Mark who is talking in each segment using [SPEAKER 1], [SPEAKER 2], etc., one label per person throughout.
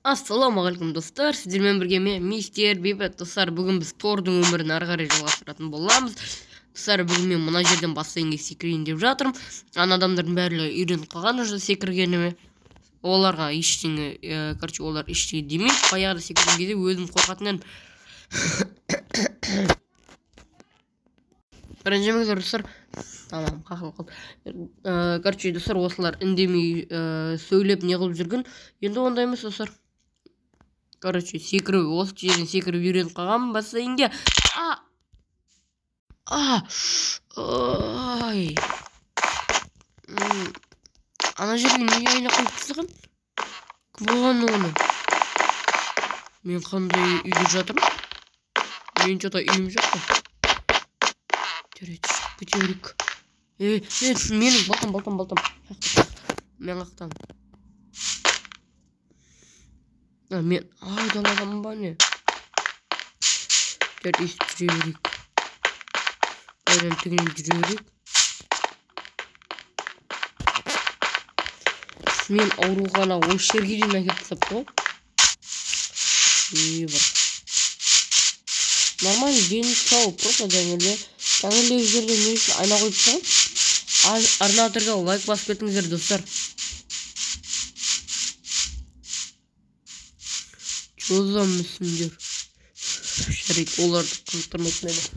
[SPEAKER 1] Ассалаумағалейкум достар, сіздермен бірге мен мистер Бейбіт. Достар, бүгін біз Тордың өмірін ары қарай жалғастыратын боламыз. Достар, бүгін мен мына жерден бассейнге секірейін деп жатырмын. Ана адамдардың бәрі үйреніп қалған уже секіргеніме. Оларға ештеңе, олар ештеңе демейді. Баяғыда секірген кезде өзім қорқатын едім. Ренжімеңіздер достар. Тамам, қақылып қалды. Достар, осылар үндемей сөйлеп не қылып жүрген. Енді ондай емес достар. Секіру, осы жерден секіріп үйреніп қалғанмын бассейнге. Ай. Ана жерге неге айна қойып тастаған? Кім болған оны? Мен қандай үйде жатырмын? Мен жата үйім жақта. Жарайды, шығып кете берейік. Менің балтам. Мен қақтан. Мен айдаладым ба не? Жарайды, естіп жүре берейік. Айдан түгінен жүре берейік. Мен аурухана осы жерге дейін әкеліп тастапты ғой. Бар. Нормально, дені сау, просто жаңылдегі жерде не үшін айна қойып тастаған? Арнаторға лайк басып кетіңіздер достар. Чоза мүсіндер. Жарайды, оларды қызықтырмайтын еді.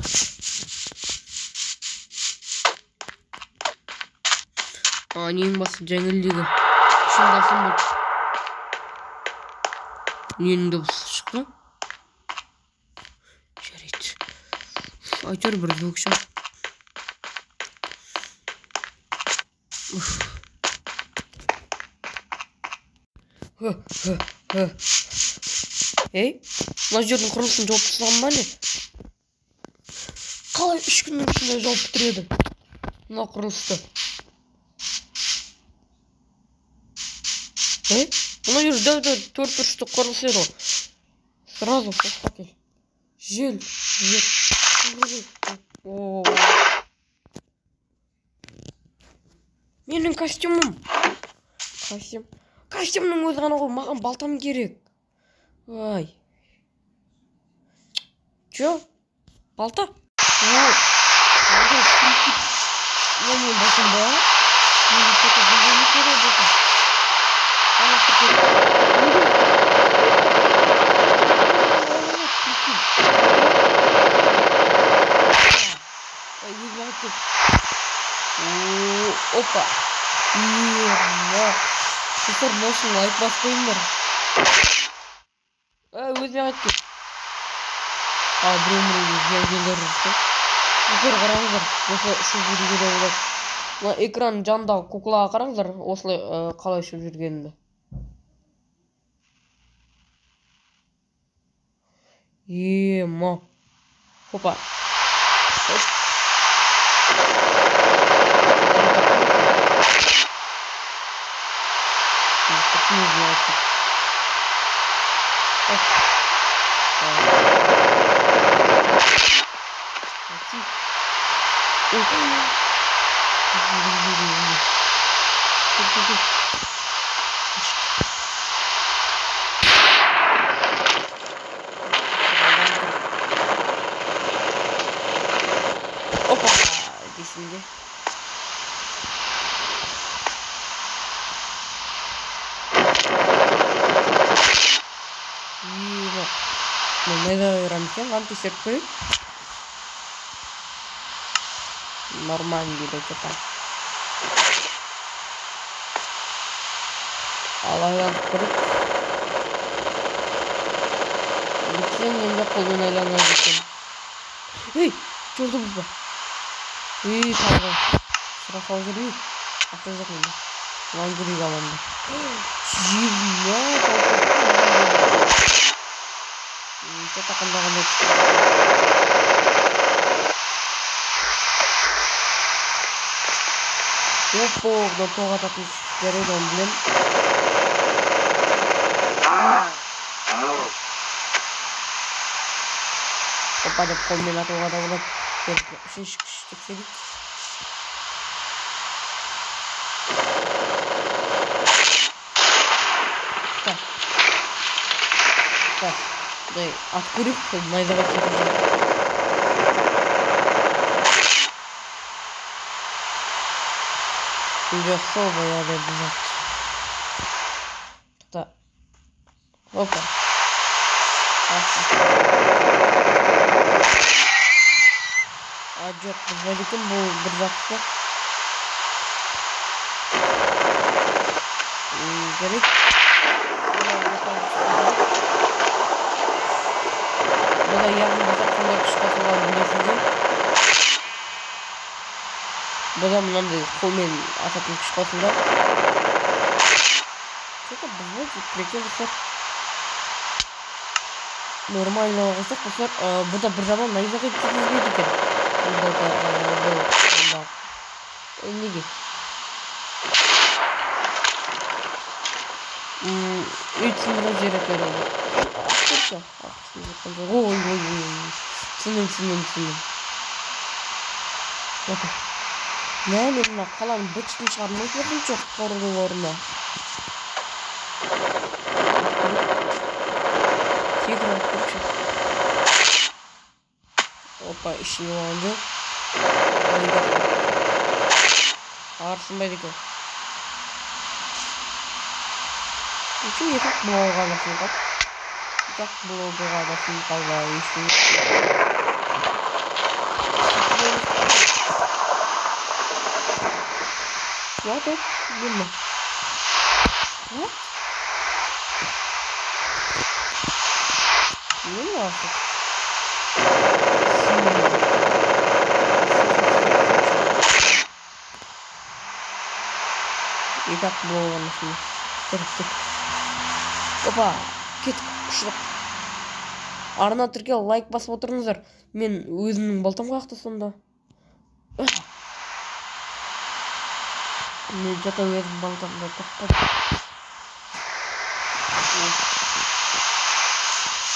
[SPEAKER 1] Нең басы жаңылдегі. Шындасым болды. Ненің дыбысы шықты? Жарайды. Айтар бір звук шығар. Мына жердің құрылысын жауып тастаған ба не? Қалай 3 күннің ішінде жауып бітіреді мына құрылысты? Мына жер дәу 4 бұрышты құрылыс еді ғой. Сразу қоқпа жел. Менің костюмым. Костюмның өзі ғана ғой, маған балтам керек. Ай. Чё? Балта? Мен балтам ба? Мен что-то бұлдайын керек балтам. Опа. Достар, болсын, лайк басып қойыңдар. Өзіне қайтты. Біреу жеңгендер жүрсе. Достар, қараңыздар. Осылай ұшып жүруге де болады. Мына экран жанындағы куклаға қараңыздар. Осылай қалай ұшып жүргенімді. Опа. Не знаю. Опа, şimdi. Nanti sirkuit нормально gitu kan. Алайдан кіріп бітсең енді қолын айланған екен. Жолды бұзба. Тағы сұрақау жүрейік. Ақы жоқ енді. Лан жүрейік аламды. Kita kembali lagi. Doktor tapi dari domblem. Kepada kombinator ada sedikit. Bak. Burayı at kuyruk. Найзаға кетіп жүр. Жоқ, сол баяғыдай бұзады. Тоқта. Опа. Жоқ, бұзбайды екен, бұл бір жақсы. Керек. Бұда яғын бұзақ қандай күш қосылған білесіңдер. Бұда мынандай қолмен ататын күш қосылды. Что-то бұзбайды, прикол бұзақ. Нормально olacak bu sefer bu da bir zaman Найзаға тигізбейді екен. Бұл неге? 3 сындырып жібереді. Ой. Түсіндім. Не, мен мына қаланың бітшін шығармай көрдім жоқ қорының орнына. Опа, ішіне оған жоқ. Арсынбайды екен. Üçün yetak bloğa nasıl bak? Yetak bloğa nasıl kaldı işte. What? Bilmem. What? Ne artık? Yetak bloğa nasıl? Tık. Опа, кеттік, ұшырық. Арна түрге лайк басып отырыңыздар. Мен өзімнің балтам қақты сонда. Мен жата өзім балтамда тоқтады.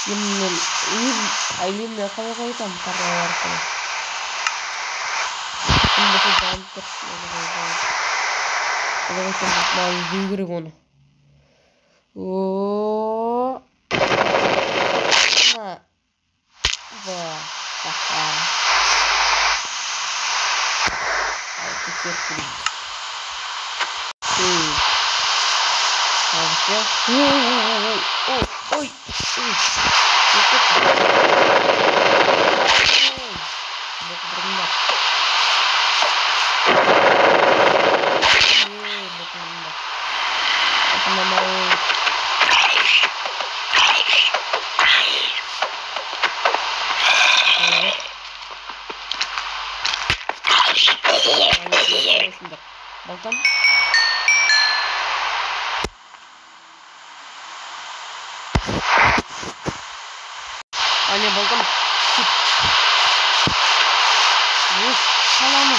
[SPEAKER 1] Мен өз айлеміне қалай қайтам қарғай арқылы. Күндесі жанып тұр. Олай қайтам іздеу керек оны. О. На. Ба. Ха-ха. Ай, теперь крик. Ой. Балтам. Ане балтам. Қаланы.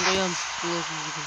[SPEAKER 1] Dayan, bulasın gibi.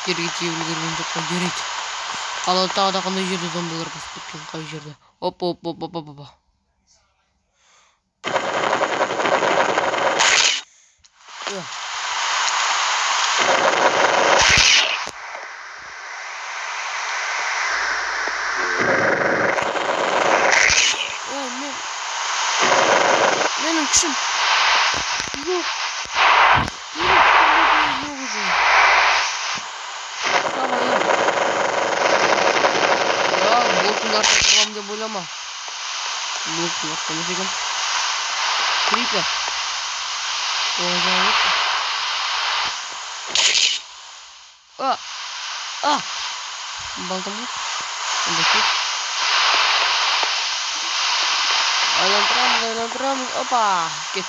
[SPEAKER 1] Geri geçiyor görüyorum çok gerek. Altta da kanı жерде зомбилар басып кеткен қай жерде. Оп. Benim kuşum. Yok. Boltun artık kulağım diye boylama. Boltun artık ne diyeceğim? Creeper. Baltam. Aylantıramız. Opa. Git.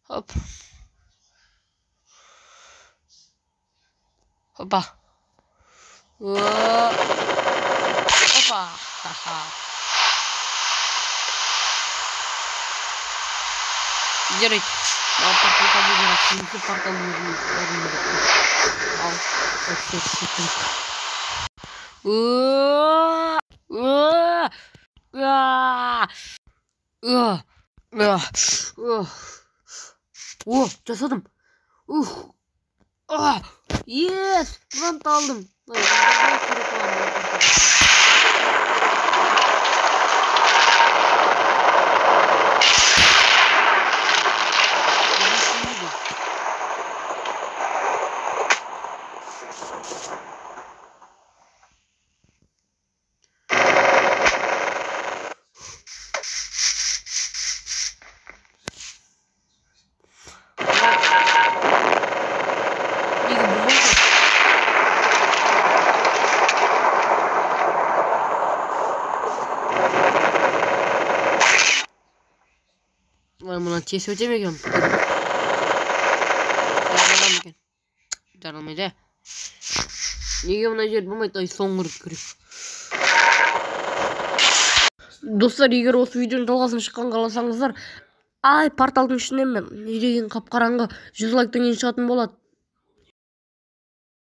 [SPEAKER 1] Hop. Hoppa. Hoppa. Haha. Gerek. Portal tabi gerek. Çünkü portal al. Casadım. Yes. Plant aldım. Mına tez ötemeyeceğim. Daralmaydı. Niye mına yer bulmaydı? Ay son kırık. Dostlar, егер осы видеоның жалғасын шыққан қаласаңыздар, ай порталдың ішінен мен үйдеген қап-қараңғы 100 лайктан кейін шығатын болады.